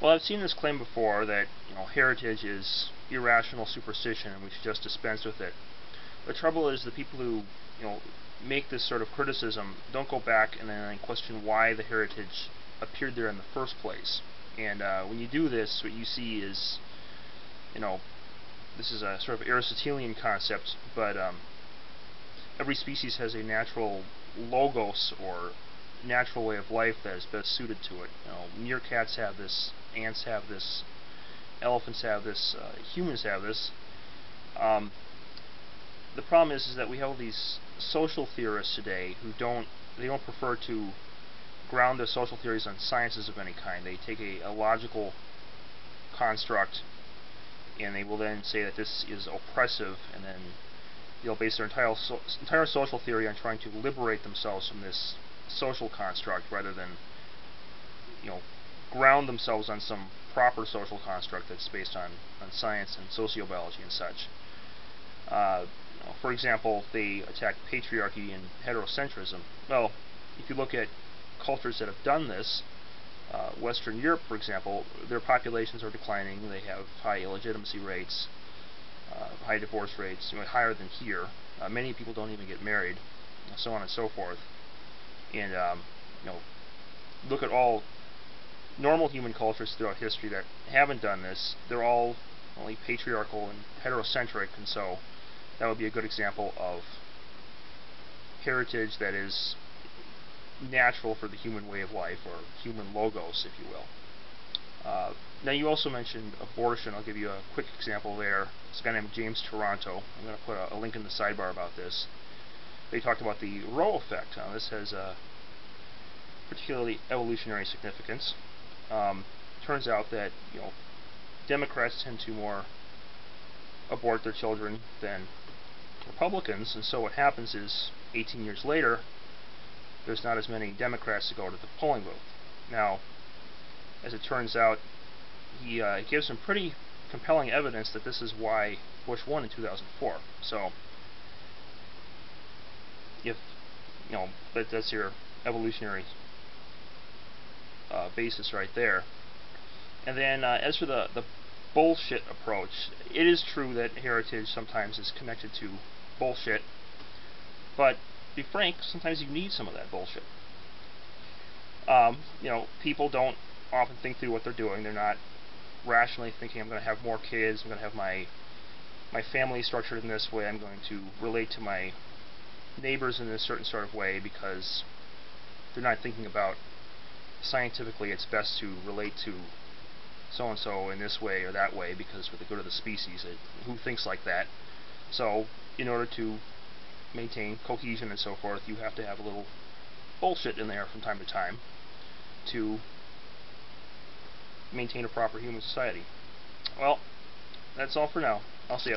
Well, I've seen this claim before that heritage is irrational superstition and we should just dispense with it. The trouble is the people who make this sort of criticism don't go back and then question why the heritage appeared there in the first place. And when you do this, what you see is this is a sort of Aristotelian concept, but every species has a natural logos or natural way of life that is best suited to it. Meerkats have this, ants have this, elephants have this, humans have this. The problem is that we have all these social theorists today who don't prefer to ground their social theories on sciences of any kind. They take a logical construct and they will then say that this is oppressive, and then they'll base their entire social theory on trying to liberate themselves from this social construct rather than ground themselves on some proper social construct that's based on science and sociobiology and such. For example, they attack patriarchy and heterocentrism. Well, if you look at cultures that have done this, Western Europe, for example, their populations are declining. They have high illegitimacy rates, high divorce rates, higher than here. Many people don't even get married, so on and so forth. And look at all normal human cultures throughout history that haven't done this. They're all only patriarchal and heterocentric, and so that would be a good example of heritage that is natural for the human way of life, or human logos, if you will. Now, you also mentioned abortion. I'll give you a quick example there. It's a guy named James Taranto. I'm going to put a link in the sidebar about this. They talked about the Roe Effect. Now, this has a particularly evolutionary significance. Turns out that Democrats tend to more abort their children than Republicans, and so what happens is 18 years later there's not as many Democrats to go to the polling booth. Now, as it turns out, he gives some pretty compelling evidence that this is why Bush won in 2004. So, if that's your evolutionary basis right there. And then, as for the bullshit approach, it is true that heritage sometimes is connected to bullshit, but to be frank, sometimes you need some of that bullshit. People don't often think through what they're doing. They're not rationally thinking, I'm going to have more kids, I'm going to have my family structured in this way, I'm going to relate to my neighbors in a certain sort of way, because they're not thinking about scientifically it's best to relate to so-and-so in this way or that way because for the good of the species. Who thinks like that? So, in order to maintain cohesion and so forth, you have to have a little bullshit in there from time to time to maintain a proper human society. Well, that's all for now. I'll see you.